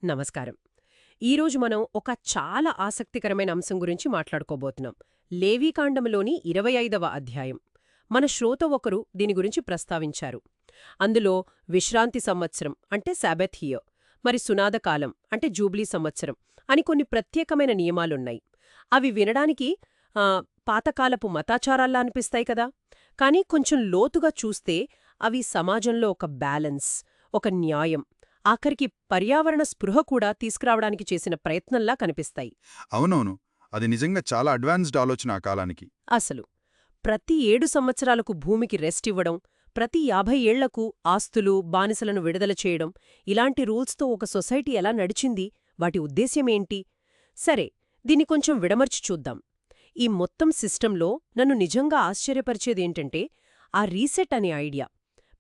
నమస్కారం. ఈరోజు మనం ఒక చాలా ఆసక్తికరమైన అంశం గురించి మాట్లాడుకోబోతున్నాం. లేవీకాండంలోని 25వ అధ్యాయం. మన శ్రోత ఒకరు దీని గురించి ప్రస్తావించారు. అందులో విశ్రాంతి సంవత్సరం అంటే శాబత్ ఇయర్, మరి సునాదకాలం అంటే జూబ్లీ సంవత్సరం అని కొన్ని ప్రత్యేకమైన నియమాలున్నాయి. అవి వినడానికి పాతకాలపు మతాచారాల్లా అనిపిస్తాయి కదా. కానీ కొంచెం లోతుగా చూస్తే అవి సమాజంలో ఒక బ్యాలెన్స్, ఒక న్యాయం, ఆఖరికి పర్యావరణ స్పృహ కూడా తీసుకురావడానికి చేసిన ప్రయత్నంలా కనిపిస్తాయి. అవునవును, అది నిజంగా చాలా అడ్వాన్స్డ్ ఆలోచన ఆ కాలానికి. అసలు ప్రతి 7 సంవత్సరాలకు భూమికి రెస్ట్ ఇవ్వడం, ప్రతి 50 ఏళ్లకు ఆస్తులు, బానిసలను విడుదల చేయడం, ఇలాంటి రూల్స్తో ఒక సొసైటీ ఎలా నడిచింది, వాటి ఉద్దేశ్యమేంటి? సరే, దీన్ని కొంచెం విడమర్చి చూద్దాం. ఈ మొత్తం సిస్టంలో నన్ను నిజంగా ఆశ్చర్యపరిచేదేంటంటే ఆ రీసెట్ అనే ఐడియా.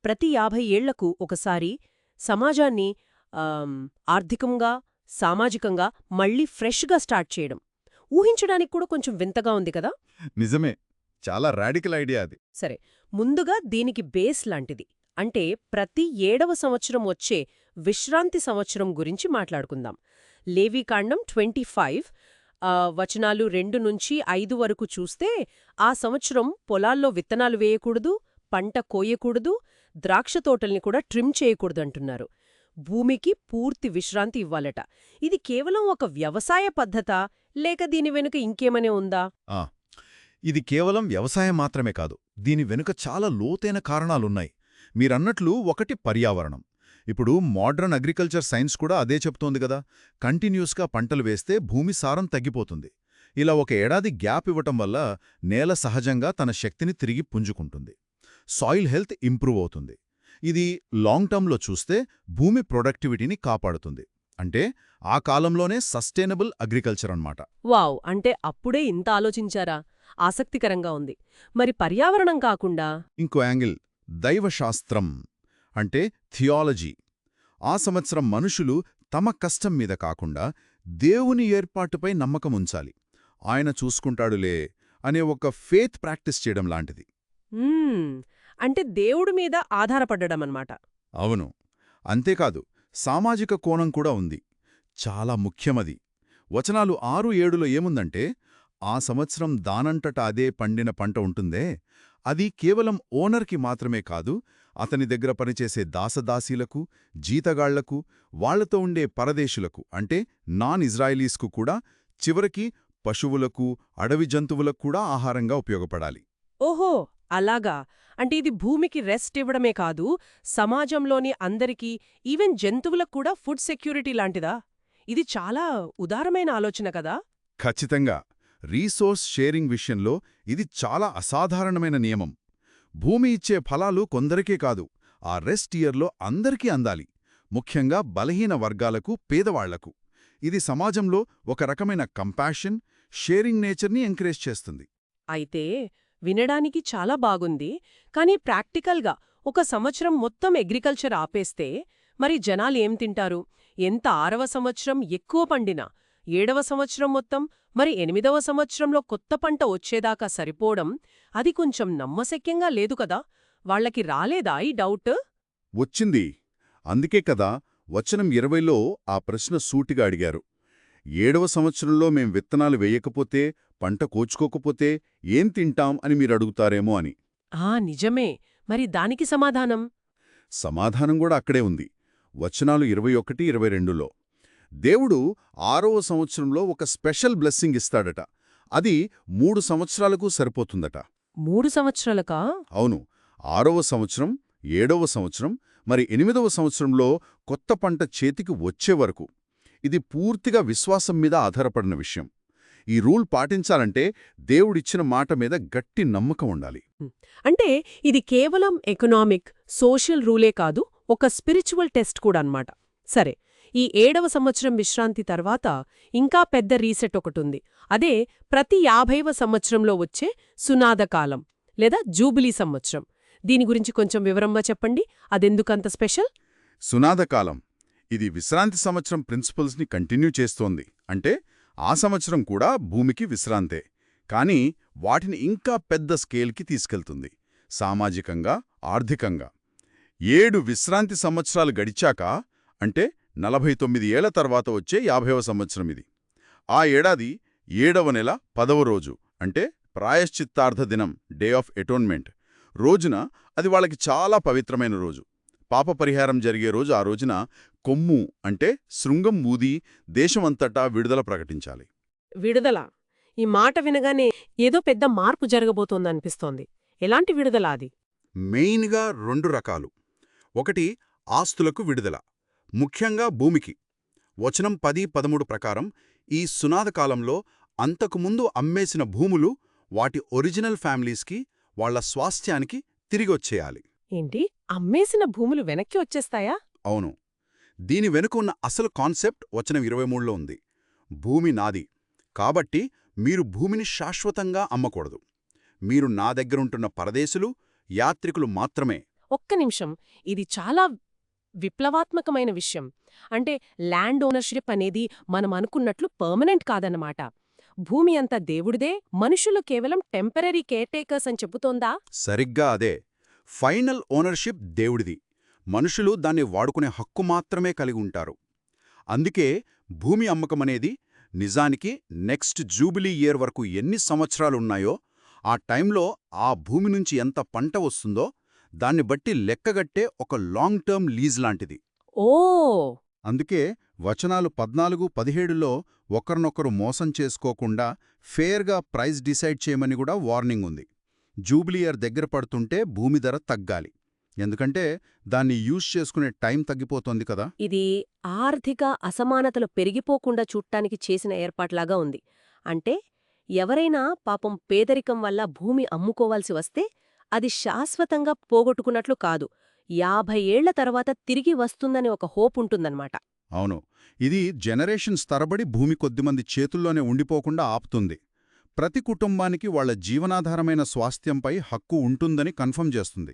ప్రతి 50 ఏళ్లకు ఒకసారి సమాజాన్ని ఆర్థికంగా, సామాజికంగా మళ్లీ ఫ్రెష్గా స్టార్ట్ చేయడం ఊహించడానికి కూడా కొంచెం వింతగా ఉంది కదా. నిజమే, చాలా రాడికల్ ఐడియా అది. సరే, ముందుగా దీనికి బేస్ లాంటిది అంటే ప్రతి 7వ సంవత్సరం వచ్చే విశ్రాంతి సంవత్సరం గురించి మాట్లాడుకుందాం. లేవీకాండం 25 వచనాలు 2-5 వరకు చూస్తే ఆ సంవత్సరం పొలాల్లో విత్తనాలు వేయకూడదు, పంట కోయకూడదు, ద్రాక్షతోటల్ని కూడా ట్రిమ్ చేయకూడదంటున్నారు. భూమికి పూర్తి విశ్రాంతి ఇవ్వాలట. ఇది కేవలం ఒక వ్యవసాయ పద్ధతా లేక దీని వెనుక ఇంకేమనే ఉందా? ఇది కేవలం వ్యవసాయం మాత్రమే కాదు, దీని వెనుక చాలా లోతైన కారణాలున్నాయి. మీరన్నట్లు ఒకటి పర్యావరణం. ఇప్పుడు మోడ్రన్ అగ్రికల్చర్ సైన్స్ కూడా అదే చెప్తోంది కదా. కంటిన్యూస్గా పంటలు వేస్తే భూమి సారం తగ్గిపోతుంది. ఇలా ఒక ఏడాది గ్యాప్ ఇవ్వటం వల్ల నేల సహజంగా తన శక్తిని తిరిగి పుంజుకుంటుంది. సాయిల్ హెల్త్ ఇంప్రూవ్ అవుతుంది. ఇది లాంగ్ టర్మ్లో చూస్తే భూమి ప్రొడక్టివిటీని కాపాడుతుంది. అంటే ఆ కాలంలోనే సస్టైనబుల్ అగ్రికల్చర్ అన్నమాట. వావ్, అంటే అప్పుడే ఇంత ఆలోచించారా? ఆసక్తికరంగా ఉంది. మరి పర్యావరణం కాకుండా ఇంకో యాంగిల్ దైవశాస్త్రం అంటే థియాలజీ. ఆ సంవత్సరం మనుషులు తమ కష్టం మీద కాకుండా దేవుని ఏర్పాటుపై నమ్మకముంచాలి. ఆయన చూసుకుంటాడులే అనే ఒక ఫేత్ ప్రాక్టీస్ చేయడం లాంటిది. అంటే దేవుడి మీద ఆధారపడ్డమన్నమాట. అవును. అంతేకాదు, సామాజిక కోణం కూడా ఉంది. చాలా ముఖ్యమది. వచనాలు 6-7లో ఏముందంటే, ఆ సంవత్సరం దానంతట అదే పండిన పంట ఉంటుందే, అది కేవలం ఓనర్కి మాత్రమే కాదు, అతని దగ్గర పనిచేసే దాసదాసీలకు, జీతగాళ్లకు, వాళ్లతో ఉండే పరదేశులకు అంటే నాన్ ఇజ్రాయిలీస్కు కూడా, చివరికి పశువులకు, అడవి జంతువులకు కూడా ఆహారంగా ఉపయోగపడాలి. ఓహో, అలాగా. అంటే ఇది భూమికి రెస్ట్ ఇవ్వడమే కాదు, సమాజంలోని అందరికీ, ఈవెన్ జంతువులకు కూడా ఫుడ్ సెక్యూరిటీ లాంటిదా? ఇది చాలా ఉదారమైన ఆలోచన కదా. ఖచ్చితంగా. రీసోర్స్ షేరింగ్ విషయంలో ఇది చాలా అసాధారణమైన నియమం. భూమి ఇచ్చే ఫలాలు కొందరికే కాదు, ఆ రెస్ట్ ఇయర్లో అందరికీ అందాలి, ముఖ్యంగా బలహీన వర్గాలకు, పేదవాళ్లకు. ఇది సమాజంలో ఒక రకమైన కంపాషన్, షేరింగ్ నేచర్ని ఎంకరేజ్ చేస్తుంది. అయితే వినడానికి చాలా బాగుంది, కానీ ప్రాక్టికల్గా ఒక సంవత్సరం మొత్తం అగ్రికల్చర్ ఆపేస్తే మరి జనాలు ఏం తింటారు? ఎంత 6వ సంవత్సరం ఎక్కువ పండినా 7వ సంవత్సరం మొత్తం, మరి 8వ సంవత్సరంలో కొత్త పంట వచ్చేదాకా సరిపోవడం, అది కొంచెం నమ్మశక్యంగా లేదు కదా. వాళ్లకి రాలేదా ఈ డౌట్? వచ్చింది. అందుకే కదా వచనం 20లో ఆ ప్రశ్న సూటిగా అడిగారు. 7వ సంవత్సరంలో మేం విత్తనాలు వేయకపోతే, పంట కోచుకోకపోతే ఏం తింటాం అని మీరడుగుతారేమో అని. నిజమే. మరి దానికి సమాధానం? సమాధానం కూడా అక్కడే ఉంది. వచనాలు 21-22లో దేవుడు 6వ సంవత్సరంలో ఒక స్పెషల్ బ్లెస్సింగ్ ఇస్తాడట. అది 3 సంవత్సరాలకు సరిపోతుందట. 3 సంవత్సరాలకా? అవును. 6వ సంవత్సరం, 7వ సంవత్సరం, మరి 8వ సంవత్సరంలో కొత్త పంట చేతికి వచ్చే వరకు. ఇది పూర్తిగా విశ్వాసం మీద ఆధారపడిన విషయం. ఈ రూల్ పాటించాలంటే దేవుడిచ్చిన మాట మీద గట్టి నమ్మకం ఉండాలి. అంటే ఇది కేవలం ఎకనామిక్, సోషల్ రూలే కాదు, ఒక స్పిరిచువల్ టెస్ట్ కూడా అన్నమాట. సరే, ఈ 7వ సంవత్సరం విశ్రాంతి తర్వాత ఇంకా పెద్ద రీసెట్ ఒకటుంది. అదే ప్రతి 50వ సంవత్సరంలో వచ్చే సునాదకాలం లేదా జూబిలీ సంవత్సరం. దీని గురించి కొంచెం వివరంగా చెప్పండి. అదెందుకంత స్పెషల్? సునాదకాలం ఇది విశ్రాంతి సంవత్సరం ప్రిన్సిపల్స్ని కంటిన్యూ చేస్తోంది. అంటే ఆ సంవత్సరం కూడా భూమికి విశ్రాంతే, కానీ వాటిని ఇంకా పెద్ద స్కేల్కి తీసుకెళ్తుంది, సామాజికంగా, ఆర్థికంగా. 7 విశ్రాంతి సంవత్సరాలు గడిచాక, అంటే 49 ఏళ్ల తర్వాత వచ్చే 50వ సంవత్సరం ఇది. ఆ ఏడాది 7వ నెల 10వ రోజు అంటే ప్రాయశ్చిత్తార్థ దినం, డే ఆఫ్ ఎటోన్మెంట్ రోజున అది వాళ్ళకి చాలా పవిత్రమైన రోజు. పాప పరిహారం జరిగే రోజు. ఆ రోజున కొమ్ము అంటే శృంగం ఊది దేశమంతటా విడుదల ప్రకటించాలి. విడుదల. ఈ మాట వినగానే ఏదో పెద్ద మార్పు జరగబోతోందనిపిస్తోంది. ఎలాంటి విడుదల అది? మెయిన్గా 2 రకాలు. ఒకటి ఆస్తులకు విడుదల, ముఖ్యంగా భూమికి. వచనం 10-13 ప్రకారం ఈ సునాద కాలంలో అంతకుముందు అమ్మేసిన భూములు వాటి ఒరిజినల్ ఫ్యామిలీస్కి, వాళ్ల స్వాస్థ్యానికి తిరిగొచ్చేయాలి. ఏంటి, అమ్మేసిన భూములు వెనక్కి వచ్చేస్తాయా? అవును. దీని వెనుక ఉన్న అసలు కాన్సెప్ట్ వచనం 23లో ఉంది. భూమి నాది, కాబట్టి మీరు భూమిని శాశ్వతంగా అమ్మకూడదు. మీరు నా దగ్గరుంటున్న పరదేశులు, యాత్రికులు మాత్రమే. ఒక్క నిమిషం, ఇది చాలా విప్లవాత్మకమైన విషయం. అంటే ల్యాండ్ ఓనర్షిప్ అనేది మనం అనుకున్నట్లు పర్మనెంట్ కాదన్నమాట. భూమి అంతా దేవుడిదే, మనుషులు కేవలం టెంపరరీ కేర్టేకర్స్ అని చెబుతోందా? సరిగ్గా అదే. ఫైనల్ ఓనర్షిప్ దేవుడిది, మనుషులు దాన్ని వాడుకునే హక్కు మాత్రమే కలిగి ఉంటారు. అందుకే భూమి అమ్మకమనేది నిజానికి నెక్స్ట్ జూబిలీ ఇయర్ వరకు ఎన్ని సంవత్సరాలున్నాయో ఆ టైంలో ఆ భూమి నుంచి ఎంత పంట వస్తుందో దాన్ని బట్టి లెక్కగట్టే ఒక లాంగ్ టర్మ్ లీజ్ లాంటిది. ఓ! అందుకే వచనాలు 14-17లో ఒకరినొకరు మోసం చేసుకోకుండా ఫేర్గా ప్రైస్ డిసైడ్ చేయమని కూడా వార్నింగ్ ఉంది. జూబిలీ ఇయర్ దగ్గర పడుతుంటే భూమి ధర తగ్గాలి, ఎందుకంటే దాన్ని యూజ్ చేసుకునే టైం తగ్గిపోతోంది కదా. ఇది ఆర్థిక అసమానతలు పెరిగిపోకుండా చూడటానికి చేసిన ఏర్పాట్లాగా ఉంది. అంటే ఎవరైనా పాపం పేదరికం వల్ల భూమి అమ్ముకోవాల్సి వస్తే అది శాశ్వతంగా పోగొట్టుకున్నట్లు కాదు, 50 ఏళ్ల తర్వాత తిరిగి వస్తుందని ఒక హోప్ ఉంటుందన్నమాట. అవును, ఇది జనరేషన్స్ తరబడి భూమి కొద్దిమంది చేతుల్లోనే ఉండిపోకుండా ఆపుతుంది. ప్రతి కుటుంబానికి వాళ్ల జీవనాధారమైన స్వాస్థ్యంపై హక్కు ఉంటుందని కన్ఫర్మ్ చేస్తుంది.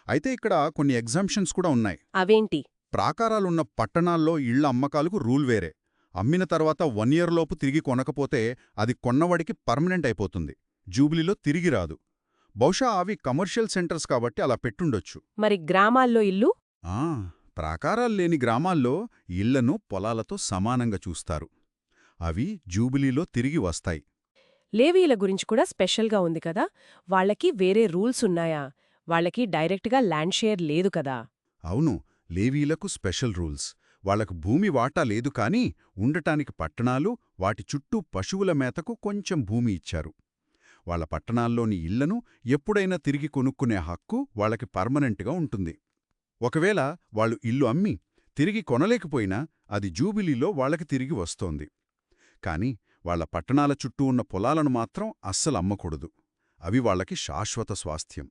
అయితే ఇక్కడ కొన్ని ఎగ్జాంప్షన్స్ కూడా ఉన్నాయి. అవేంటి? ప్రాకారాలున్న పట్టణాల్లో ఇళ్ల అమ్మకాలకు రూల్ వేరే. అమ్మిన తర్వాత 1 year లోపు తిరిగి కొనకపోతే అది కొన్నవాడికి పర్మనెంట్ అయిపోతుంది, జూబిలీలో తిరిగి రాదు. బహుశా అవి కమర్షియల్ సెంటర్స్ కాబట్టి అలా పెట్టుండొచ్చు. మరి గ్రామాల్లో ఇల్లు? ప్రాకారాలు లేని గ్రామాల్లో ఇళ్లను పొలాలతో సమానంగా చూస్తారు. అవి జూబిలీలో తిరిగి వస్తాయి. లేవీల గురించి కూడా స్పెషల్గా ఉంది కదా, వాళ్ళకి వేరే రూల్స్ ఉన్నాయా? వాళ్ళకి డైరెక్ట్గా ల్యాండ్ షేర్ లేదు కదా. అవును, లేవీలకు స్పెషల్ రూల్స్. వాళ్లకు భూమి వాటా లేదు, కానీ ఉండటానికి పట్టణాలు, వాటి చుట్టూ పశువుల మేతకు కొంచెం భూమి ఇచ్చారు. వాళ్ల పట్టణాల్లోని ఇళ్లను ఎప్పుడైనా తిరిగి కొనుక్కునే హక్కు వాళ్లకి పర్మనెంట్గా ఉంటుంది. ఒకవేళ వాళ్ళు ఇల్లు అమ్మి తిరిగి కొనలేకపోయినా అది జూబిలీలో వాళ్లకి తిరిగి వస్తోంది. కాని వాళ్ల పట్టణాల చుట్టూ ఉన్న పొలాలను మాత్రం అస్సలు అమ్మకూడదు. అవి వాళ్లకి శాశ్వత స్వాస్థ్యం.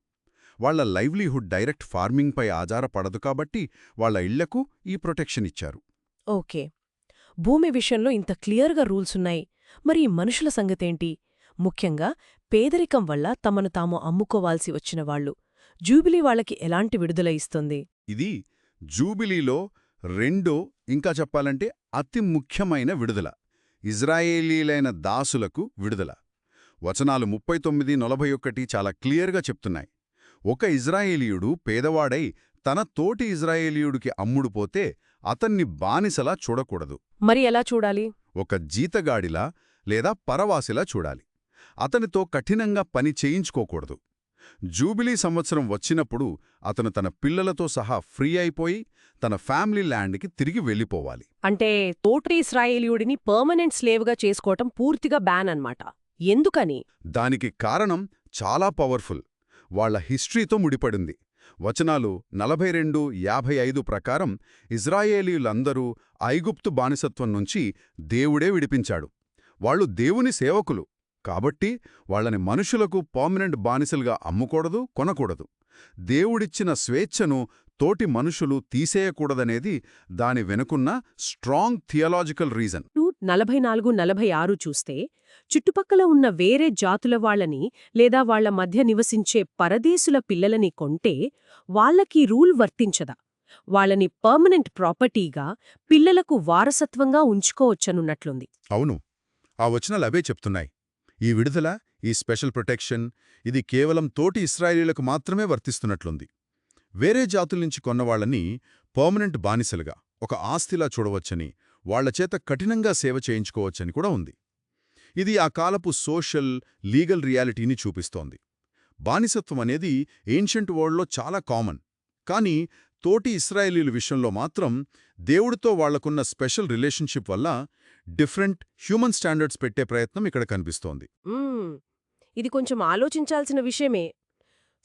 వాళ్ల లైవ్లీహుడ్ డైరెక్ట్ ఫార్మింగ్పై ఆధారపడదు కాబట్టి వాళ్ల ఇళ్లకు ఈ ప్రొటెక్షన్ ఇచ్చారు. ఓకే, భూమి విషయంలో ఇంత క్లియర్గా రూల్సున్నాయి. మరి ఈ మనుషుల సంగతేంటి? ముఖ్యంగా పేదరికం వల్ల తమను తాము అమ్ముకోవాల్సి వచ్చిన వాళ్ళు. జూబిలీ వాళ్ళకి ఎలాంటి విడుదల ఇస్తుంది? ఇది జూబిలీలో రెండో, ఇంకా చెప్పాలంటే అతి ముఖ్యమైన విడుదల. ఇజ్రాయేలీలైన దాసులకు విడుదల. వచనాలు 39-41 చాలా క్లియర్గా చెప్తున్నాయి. ఒక ఇజ్రాయేలీయుడు పేదవాడై తన తోటి ఇజ్రాయేలీయుడికి అమ్ముడుపోతే అతన్ని బానిసలా చూడకూడదు. మరి ఎలా చూడాలి? ఒక జీతగాడిలా లేదా పరవాసిలా చూడాలి. అతనితో కఠినంగా పని చేయించుకోకూడదు. జూబిలీ సంవత్సరం వచ్చినప్పుడు అతను తన పిల్లలతో సహా ఫ్రీ అయిపోయి తన ఫ్యామిలీ ల్యాండ్కి తిరిగి వెళ్ళిపోవాలి. అంటే తోటి ఇశ్రాయేలీయుడిని పర్మనెంట్ స్లేవ్గా చేసుకోవటం పూర్తిగా బ్యాన్ అన్నమాట. ఎందుకని? దానికి కారణం చాలా పవర్ఫుల్. వాళ్ల హిస్టరీతో ముడిపడింది. వచనాలు 42-55 ప్రకారం ఇజ్రాయేలీలందరూ ఐగుప్తు బానిసత్వం నుంచి దేవుడే విడిపించాడు. వాళ్ళు దేవుని సేవకులు కాబట్టి వాళ్లని మనుషులకు పర్మనెంట్ బానిసలుగా అమ్ముకూడదు, కొనకూడదు. దేవుడిచ్చిన స్వేచ్ఛను తోటి మనుషులు తీసేయకూడదనేది దాని వెనుకున్న స్ట్రాంగ్ థియలాజికల్ రీజన్. 44-46 చూస్తే చుట్టుపక్కల ఉన్న వేరే జాతుల వాళ్ళని లేదా వాళ్ల మధ్య నివసించే పరదేశుల పిల్లలని కొంటే వాళ్లకీ రూల్ వర్తించదా? వాళ్ళని పర్మనెంట్ ప్రాపర్టీగా పిల్లలకు వారసత్వంగా ఉంచుకోవచ్చనున్నట్లుంది. అవును, ఆ వచనాలు అవే చెప్తున్నాయి. ఈ విడుదల, ఈ స్పెషల్ ప్రొటెక్షన్, ఇది కేవలం తోటి ఇశ్రాయేలీలకు మాత్రమే వర్తిస్తున్నట్లుంది. వేరే జాతుల నుంచి కొన్నవాళ్లని పర్మనెంట్ బానిసలుగా, ఒక ఆస్తిలా చూడవచ్చని, వాళ్లచేత కఠినంగా సేవ చేయించుకోవచ్చని కూడా ఉంది. ఇది ఆ కాలపు సోషల్, లీగల్ రియాలిటీని చూపిస్తోంది. బానిసత్వం అనేది ఏన్షియంట్ వరల్డ్లో చాలా కామన్. కానీ తోటి ఇస్రాయేలీల విషయంలో మాత్రం దేవుడితో వాళ్లకున్న స్పెషల్ రిలేషన్షిప్ వల్ల డిఫరెంట్ హ్యూమన్ స్టాండర్డ్స్ పెట్టే ప్రయత్నం ఇక్కడ కనిపిస్తోంది. ఇది కొంచెం ఆలోచించాల్సిన విషయమే.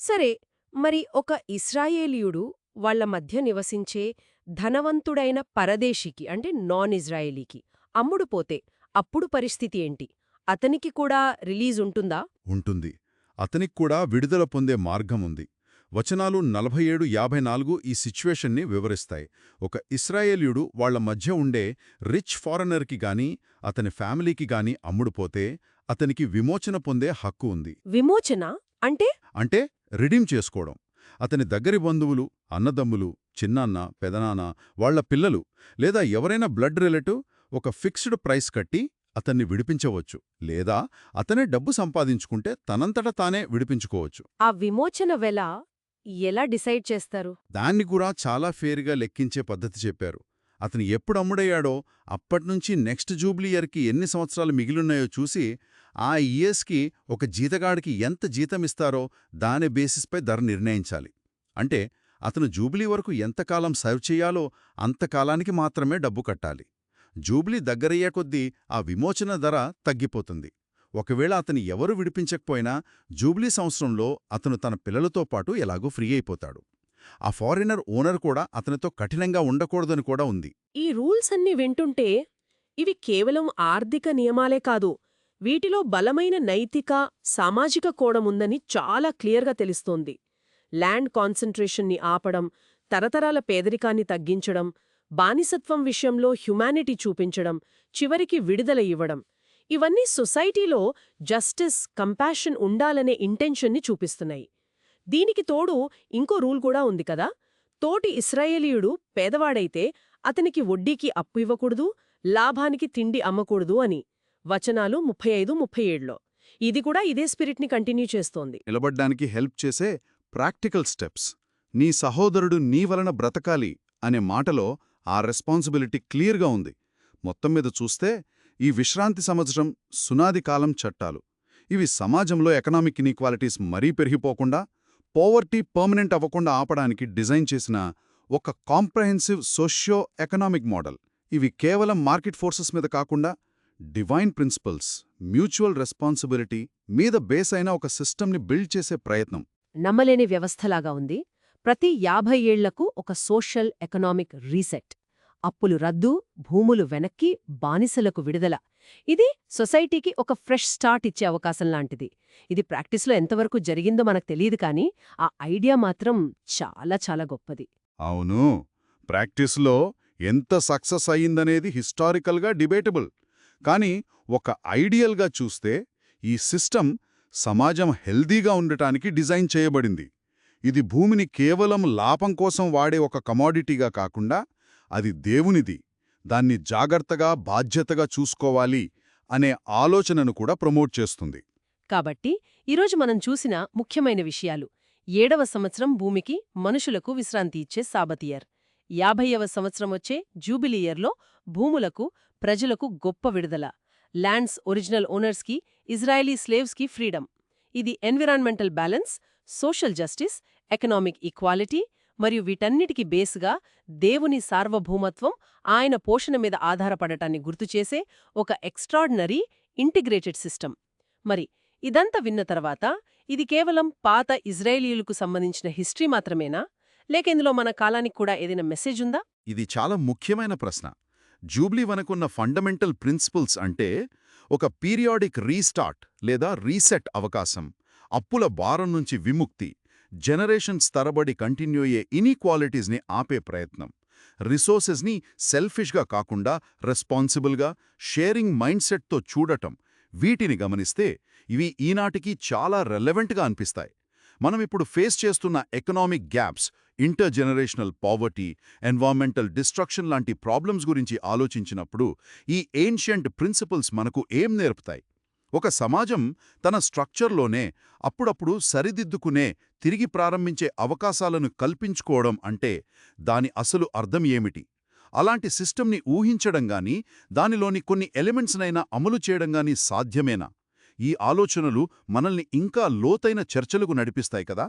సరే, మరి ఒక ఇస్రాయేలీయుడు వాళ్ల మధ్య నివసించే ధనవంతుడైన పరదేశీకి అంటే నాన్ ఇజ్రాయేలీకి అమ్ముడుపోతే అప్పుడు పరిస్థితి ఏంటి? అతనికి కూడా రిలీజ్ ఉంటుందా? ఉంటుంది. అతనికి కూడా విడుదల పొందే మార్గం ఉంది. వచనాలు 47-54 ఈ సిచ్యువేషన్ని వివరిస్తాయి. ఒక ఇస్రాయేలీయుడు వాళ్ల మధ్య ఉండే రిచ్ ఫారెనర్కి గాని అతని ఫ్యామిలీకి గాని అమ్ముడుపోతే అతనికి విమోచన పొందే హక్కు ఉంది. విమోచన అంటే రిడీమ్ చేసుకోవడం. అతని దగ్గరి బంధువులు, అన్నదమ్ములు, చిన్నాన్న, పెదనాన్న, వాళ్ల పిల్లలు లేదా ఎవరైనా బ్లడ్ రిలేటివ్ ఒక ఫిక్స్డ్ ప్రైస్ కట్టి అతన్ని విడిపించవచ్చు. లేదా అతనే డబ్బు సంపాదించుకుంటే తనంతట తానే విడిపించుకోవచ్చు. ఆ విమోచన వెల ఎలా డిసైడ్ చేస్తారు? దాన్ని కూడా చాలా ఫేర్గా లెక్కించే పద్ధతి చెప్పారు. అతను ఎప్పుడు అమ్ముడయ్యాడో అప్పట్నుంచి నెక్స్ట్ జూబ్లీ ఇయర్కి ఎన్ని సంవత్సరాలు మిగిలిన్నాయో చూసి ఆ ఇయర్స్కి ఒక జీతగాడికి ఎంత జీతమిస్తారో దాని బేసిస్పై ధర నిర్ణయించాలి. అంటే అతను జూబ్లీ వరకు ఎంతకాలం సర్వ్ చెయ్యాలో అంతకాలానికి మాత్రమే డబ్బు కట్టాలి. జూబ్లీ దగ్గరయ్యే కొద్దీ ఆ విమోచన ధర తగ్గిపోతుంది. ఒకవేళ అతని ఎవరు విడిపించకపోయినా జూబ్లీ సంవత్సరంలో అతను తన పిల్లలతో పాటు ఎలాగూ ఫ్రీ అయిపోతాడు. ఆ ఫారినర్ ఓనర్ కూడా అతనితో కఠినంగా ఉండకూడదని కూడా ఉంది. ఈ రూల్స్ అన్ని వింటుంటే ఇవి కేవలం ఆర్థిక నియమాలే కాదు, వీటిలో బలమైన నైతిక, సామాజిక కోణముందని చాలా క్లియర్గా తెలుస్తోంది. ల్యాండ్ కాన్సంట్రేషన్ని ఆపడం, తరతరాల పేదరికాన్ని తగ్గించడం, బానిసత్వం విషయంలో హ్యుమానిటీ చూపించడం, చివరికి విడుదల ఇవ్వడం, ఇవన్నీ సొసైటీలో జస్టిస్, కంపాషన్ ఉండాలనే ఇంటెన్షన్ని చూపిస్తున్నాయి. దీనికి తోడు ఇంకో రూల్ కూడా ఉంది కదా, తోటి ఇస్రాయేలీయుడు పేదవాడైతే అతనికి వడ్డీకి అప్పు ఇవ్వకూడదు, లాభానికి తిండి అమ్మకూడదు అని వచనాలు 35-37లో. ఇది కూడా ఇదే స్పిరిట్ని కంటిన్యూ చేస్తోంది. నిలబడ్డానికి హెల్ప్ చేసే ప్రాక్టికల్ స్టెప్స్. నీ సహోదరుడు నీ వలన బ్రతకాలి అనే మాటలో ఆ రెస్పాన్సిబిలిటీ క్లియర్గా ఉంది. మొత్తం మీద చూస్తే ఈ విశ్రాంతి సంవత్సరం, సునాది కాలం చట్టాలు ఇవి సమాజంలో ఎకనామిక్ ఇన్ఈక్వాలిటీస్ మరీ పెరిగిపోకుండా, పోవర్టీ పర్మనెంట్ అవ్వకుండా ఆపడానికి డిజైన్ చేసిన ఒక కాంప్రహెన్సివ్ సోషియో ఎకనామిక్ మోడల్. ఇవి కేవలం మార్కెట్ ఫోర్సెస్ మీద కాకుండా డివైన్ ప్రిన్సిపల్స్, మ్యూచువల్ రెస్పాన్సిబిలిటీ మీద బేస్ అయిన ఒక సిస్టమ్ని బిల్డ్ చేసే ప్రయత్నం. నమ్మలేని వ్యవస్థలాగా ఉంది. ప్రతి 50 ఏళ్లకు ఒక సోషల్ ఎకనామిక్ రీసెట్, అప్పులు రద్దు, భూములు వెనక్కి, బానిసలకు విడుదల. ఇది సొసైటీకి ఒక ఫ్రెష్ స్టార్ట్ ఇచ్చే అవకాశం లాంటిది. ఇది ప్రాక్టీస్లో ఎంతవరకు జరిగిందో మనకు తెలియదు, కానీ ఆ ఐడియా మాత్రం చాలా చాలా గొప్పది. అవును, ప్రాక్టీస్లో ఎంత సక్సెస్ అయ్యిందనేది హిస్టారికల్గా డిబేటబుల్. కానీ ఒక ఐడియల్గా చూస్తే ఈ సిస్టమ్ సమాజం హెల్దీగా ఉండటానికి డిజైన్ చేయబడింది. ఇది భూమిని కేవలం లాభం కోసం వాడే ఒక కమోడిటీగా కాకుండా అది దేవునిది, దాన్ని జాగ్రత్తగా, బాధ్యతగా చూసుకోవాలి అనే ఆలోచనను కూడా ప్రమోట్ చేస్తుంది. కాబట్టి ఈరోజు మనం చూసిన ముఖ్యమైన విషయాలు: 7వ సంవత్సరం భూమికి, మనుషులకు విశ్రాంతి ఇచ్చే సాబత్ ఇయర్. 50వ సంవత్సరం వచ్చే జూబిలీ ఇయర్లో భూములకు, ప్రజలకు గొప్ప విడుదల. ల్యాండ్స్ ఒరిజినల్ ఓనర్స్కి, ఇజ్రాయలీ స్లేవ్స్కి ఫ్రీడమ్. ఇది environmental balance, social justice, economic equality మరియు వీటన్నిటికీ బేస్గా దేవుని సార్వభౌమత్వం, ఆయన పోషణ మీద ఆధారపడటాన్ని గుర్తుచేసే ఒక ఎక్స్ట్రార్డినరీ ఇంటిగ్రేటెడ్ సిస్టమ్. మరి ఇదంతా విన్న తర్వాత ఇది కేవలం పాత ఇజ్రాయేలీయులకు సంబంధించిన హిస్టరీ మాత్రమేనా, లేక ఇందులో మన కాలానికి కూడా ఏదైనా మెసేజ్ ఉందా? ఇది చాలా ముఖ్యమైన ప్రశ్న. జూబ్లీ వనకున్న ఫండమెంటల్ ప్రిన్సిపల్స్ అంటే ఒక పీరియాడిక్ రీస్టార్ట్ లేదా రీసెట్ అవకాశం, అప్పుల భారం నుంచి విముక్తి, జనరేషన్స్ తరబడి కంటిన్యూ అయ్యే ఇన్ఈక్వాలిటీస్ని ఆపే ప్రయత్నం, రిసోర్సెస్ని సెల్ఫిష్గా కాకుండా రెస్పాన్సిబుల్గా, షేరింగ్ మైండ్ సెట్తో చూడటం. వీటిని గమనిస్తే ఇవి ఈనాటికి చాలా రెలెవెంట్గా అనిపిస్తాయి. మనమిప్పుడు ఫేస్ చేస్తున్న economic gaps, intergenerational poverty, environmental destruction లాంటి ప్రాబ్లమ్స్ గురించి ఆలోచించినప్పుడు ఈ ఏన్షియంట్ ప్రిన్సిపల్స్ మనకు ఏం నేర్పుతాయి? ఒక సమాజం తన స్ట్రక్చర్లోనే అప్పుడప్పుడు సరిదిద్దుకునే, తిరిగి ప్రారంభించే అవకాశాలను కల్పించుకోవడం అంటే దాని అసలు అర్థం ఏమిటి? అలాంటి సిస్టమ్ని ఊహించడం గానీ దానిలోని కొన్ని ఎలిమెంట్స్నైనా అమలు చేయడం గానీ సాధ్యమేనా? ఈ ఆలోచనలు మనల్ని ఇంకా లోతైన చర్చలకు నడిపిస్తాయి కదా.